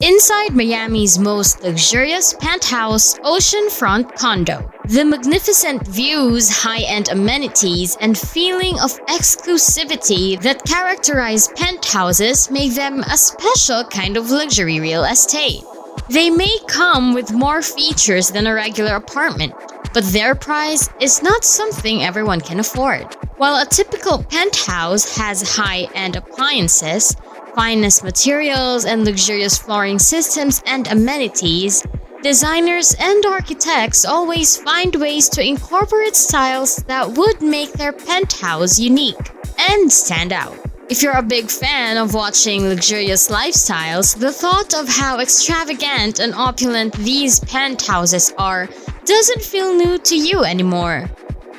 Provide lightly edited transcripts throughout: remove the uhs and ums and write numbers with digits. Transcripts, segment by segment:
Inside Miami's most luxurious penthouse oceanfront condo. The magnificent views, high-end amenities, and feeling of exclusivity that characterize penthouses make them a special kind of luxury real estate. They may come with more features than a regular apartment, but their price is not something everyone can afford. While a typical penthouse has high-end appliances, finest materials, and luxurious flooring systems and amenities, designers and architects always find ways to incorporate styles that would make their penthouse unique and stand out. If you're a big fan of watching luxurious lifestyles, the thought of how extravagant and opulent these penthouses are doesn't feel new to you anymore.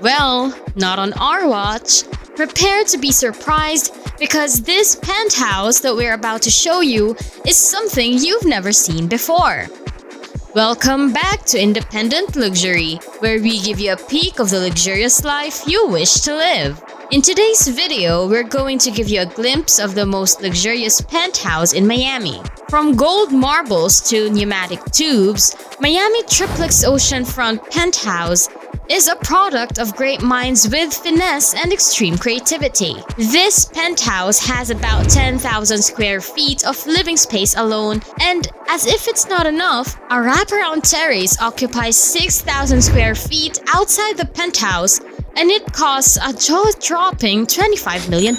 Well, not on our watch. Prepare to be surprised because this penthouse that we're about to show you is something you've never seen before. Welcome back to Independent Luxury, where we give you a peek of the luxurious life you wish to live. In today's video, we're going to give you a glimpse of the most luxurious penthouse in Miami. From gold marbles to pneumatic tubes, Miami Triplex Oceanfront Penthouse is a product of great minds with finesse and extreme creativity. This penthouse has about 10,000 square feet of living space alone, and as if it's not enough, a wraparound terrace occupies 6,000 square feet outside the penthouse, and it costs a jaw-dropping $25 million.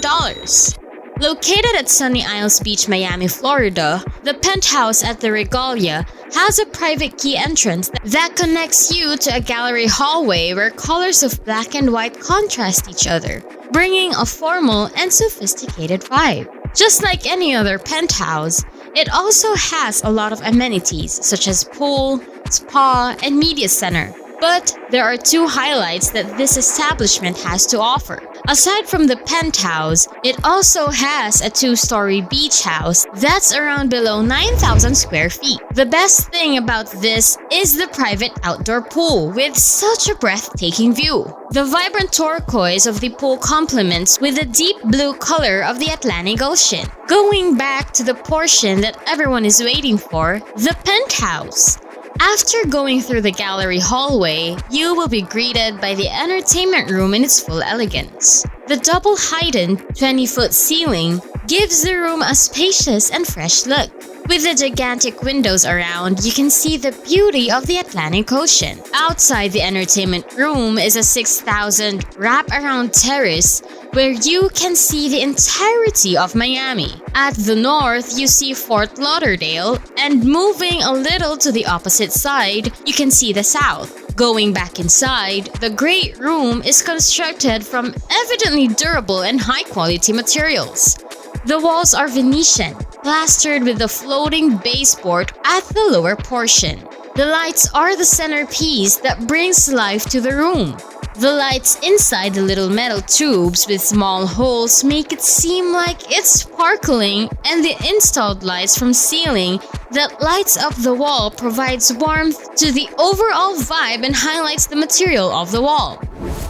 Located at Sunny Isles Beach, Miami, Florida, the penthouse at the Regalia has a private key entrance that connects you to a gallery hallway where colors of black and white contrast each other, bringing a formal and sophisticated vibe. Just like any other penthouse, it also has a lot of amenities such as pool, spa, and media center. But there are two highlights that this establishment has to offer. Aside from the penthouse, it also has a two-story beach house that's around below 9,000 square feet. The best thing about this is the private outdoor pool with such a breathtaking view. The vibrant turquoise of the pool complements with the deep blue color of the Atlantic Ocean. Going back to the portion that everyone is waiting for, the penthouse. After going through the gallery hallway, you will be greeted by the entertainment room in its full elegance. The double-heightened 20-foot ceiling gives the room a spacious and fresh look. With the gigantic windows around, you can see the beauty of the Atlantic Ocean. Outside the entertainment room is a 6,000 wrap-around terrace where you can see the entirety of Miami. At the north, you see Fort Lauderdale, and moving a little to the opposite side, you can see the south. Going back inside, the great room is constructed from evidently durable and high-quality materials. The walls are Venetian, plastered with a floating baseboard at the lower portion. The lights are the centerpiece that brings life to the room. The lights inside the little metal tubes with small holes make it seem like it's sparkling, and the installed lights from ceiling that lights up the wall provides warmth to the overall vibe and highlights the material of the wall.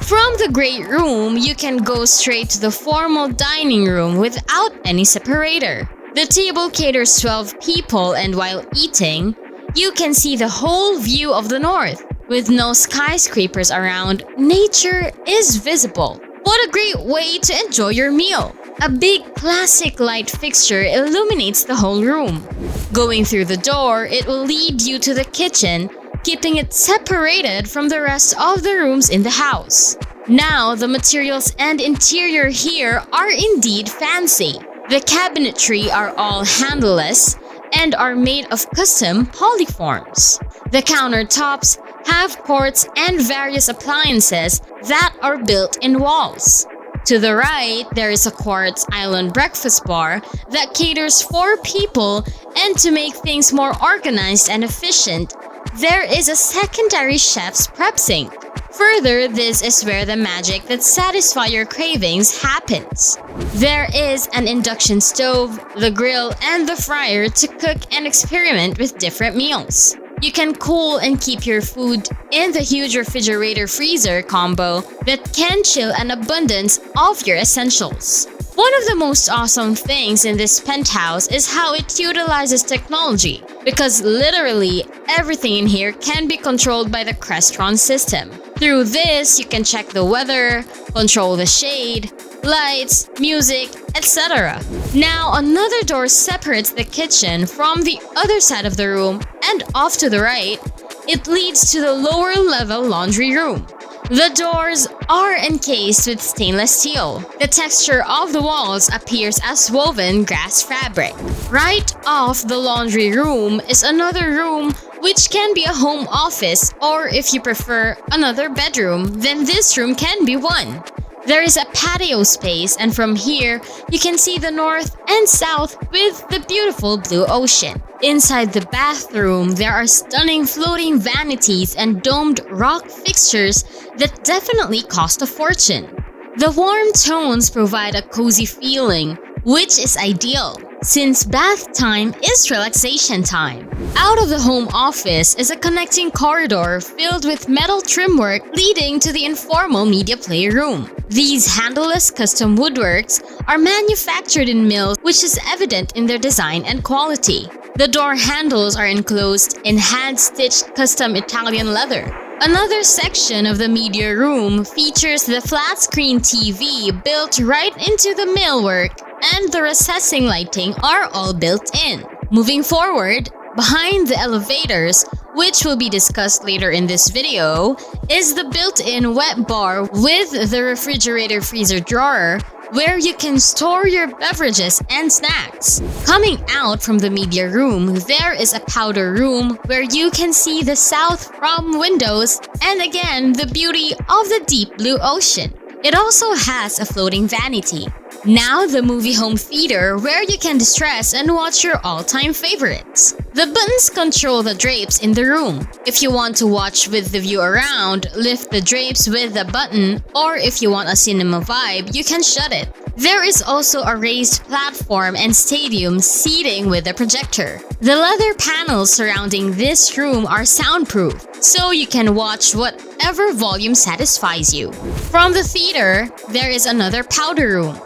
From the great room, you can go straight to the formal dining room without any separator. The table caters 12 people, and while eating, you can see the whole view of the north. With no skyscrapers around, nature is visible. What a great way to enjoy your meal! A big classic light fixture illuminates the whole room. Going through the door, it will lead you to the kitchen, keeping it separated from the rest of the rooms in the house. Now, the materials and interior here are indeed fancy. The cabinetry are all handleless and are made of custom polyforms. The countertops have quartz and various appliances that are built in walls. To the right, there is a quartz island breakfast bar that caters 4 people, and to make things more organized and efficient, there is a secondary chef's prep sink. Further, this is where the magic that satisfies your cravings happens. There is an induction stove, the grill, and the fryer to cook and experiment with different meals. You can cool and keep your food in the huge refrigerator-freezer combo that can chill an abundance of your essentials. One of the most awesome things in this penthouse is how it utilizes technology, because literally everything in here can be controlled by the Crestron system. Through this, you can check the weather, control the shade, lights, music, etc. Now, another door separates the kitchen from the other side of the room, and off to the right, it leads to the lower level laundry room. The doors are encased with stainless steel. The texture of the walls appears as woven grass fabric. Right off the laundry room is another room which can be a home office, or if you prefer another bedroom, then this room can be one. There is a patio space, and from here, you can see the north and south with the beautiful blue ocean. Inside the bathroom, there are stunning floating vanities and domed rock fixtures that definitely cost a fortune. The warm tones provide a cozy feeling, which is ideal, since bath time is relaxation time. Out of the home office is a connecting corridor filled with metal trimwork leading to the informal media play room. These handleless custom woodworks are manufactured in mills, which is evident in their design and quality. The door handles are enclosed in hand-stitched custom Italian leather. Another section of the media room features the flat-screen TV built right into the millwork, and the recessing lighting are all built in. Moving forward, behind the elevators, which will be discussed later in this video, is the built-in wet bar with the refrigerator freezer drawer, where you can store your beverages and snacks. Coming out from the media room, there is a powder room where you can see the south from windows and again the beauty of the deep blue ocean. It also has a floating vanity. Now the movie home theater, where you can distress and watch your all-time favorites. The buttons control the drapes in the room. If you want to watch with the view around, lift the drapes with the button, or if you want a cinema vibe, you can shut it. There is also a raised platform and stadium seating with a projector. The leather panels surrounding this room are soundproof, so you can watch whatever volume satisfies you. From the theater, there is another powder room.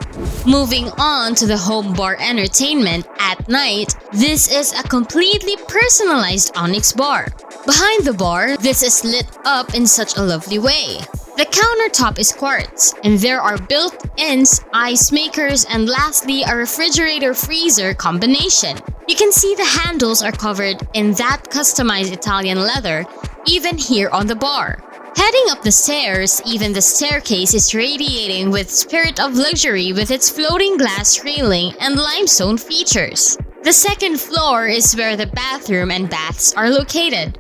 Moving on to the home bar entertainment at night, this is a completely personalized onyx bar. Behind the bar, this is lit up in such a lovely way. The countertop is quartz, and there are built-ins, ice makers, and lastly, a refrigerator-freezer combination. You can see the handles are covered in that customized Italian leather, even here on the bar. Heading up the stairs, even the staircase is radiating with spirit of luxury with its floating glass railing and limestone features. The second floor is where the bathroom and baths are located.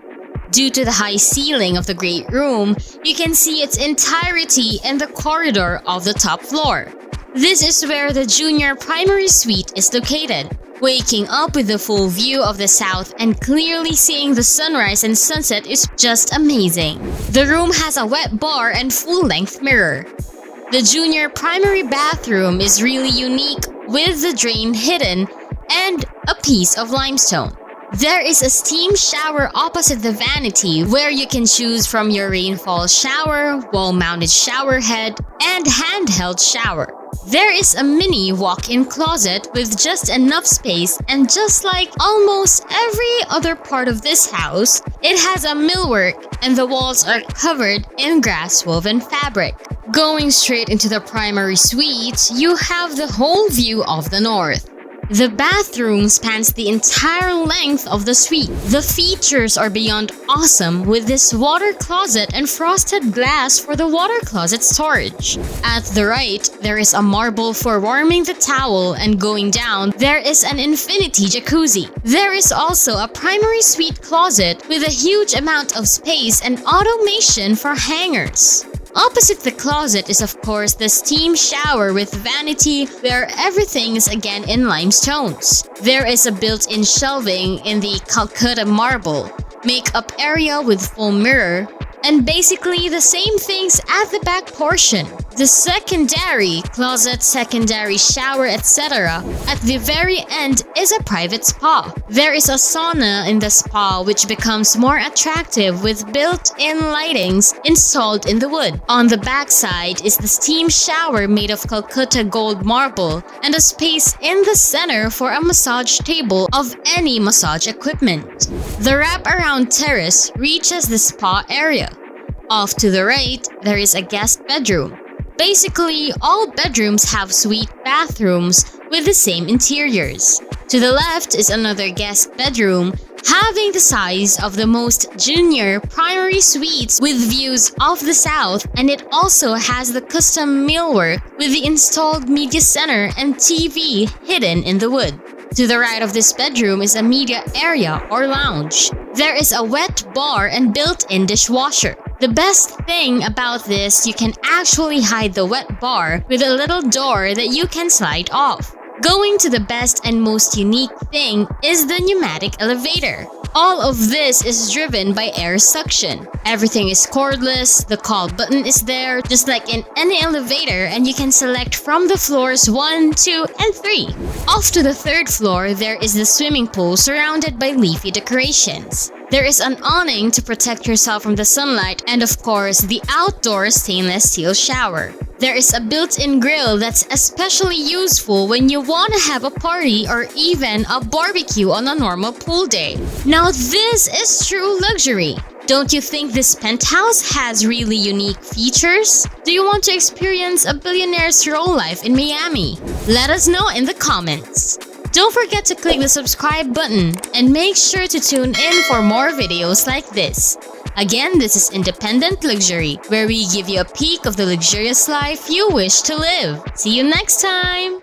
Due to the high ceiling of the great room, you can see its entirety in the corridor of the top floor. This is where the junior primary suite is located. Waking up with the full view of the south and clearly seeing the sunrise and sunset is just amazing. The room has a wet bar and full-length mirror. The junior primary bathroom is really unique with the drain hidden and a piece of limestone. There is a steam shower opposite the vanity where you can choose from your rainfall shower, wall-mounted shower head, and handheld shower. There is a mini walk-in closet with just enough space, and just like almost every other part of this house, it has a millwork and the walls are covered in grass-woven fabric. Going straight into the primary suite, you have the whole view of the north. The bathroom spans the entire length of the suite. The features are beyond awesome with this water closet and frosted glass for the water closet storage. At the right, there is a marble for warming the towel, and going down, there is an infinity jacuzzi. There is also a primary suite closet with a huge amount of space and automation for hangers. Opposite the closet is of course the steam shower with vanity where everything is again in limestones. There is a built-in shelving in the Calcutta marble, makeup area with full mirror, and basically the same things at the back portion. the secondary closet, secondary shower, etc. At the very end is a private spa. There is a sauna in the spa which becomes more attractive with built-in lightings installed in the wood. On the backside is the steam shower made of Calcutta gold marble and a space in the center for a massage table of any massage equipment. The wrap-around terrace reaches the spa area. Off to the right, there is a guest bedroom. Basically, all bedrooms have suite bathrooms with the same interiors. To the left is another guest bedroom, having the size of the most junior primary suites with views of the south, and it also has the custom millwork with the installed media center and TV hidden in the wood. To the right of this bedroom is a media area or lounge. There is a wet bar and built-in dishwasher. The best thing about this, you can actually hide the wet bar with a little door that you can slide off. Going to the best and most unique thing is the pneumatic elevator. All of this is driven by air suction. Everything is cordless, the call button is there, just like in any elevator, and you can select from the floors 1, 2, and 3. Off to the 3rd floor, there is the swimming pool surrounded by leafy decorations. There is an awning to protect yourself from the sunlight, and of course, the outdoor stainless steel shower. There is a built-in grill that's especially useful when you want to have a party or even a barbecue on a normal pool day. Now this is true luxury. Don't you think this penthouse has really unique features? Do you want to experience a billionaire's roll life in Miami? Let us know in the comments. Don't forget to click the subscribe button and make sure to tune in for more videos like this. Again, this is Independent Luxury, where we give you a peek of the luxurious life you wish to live. See you next time!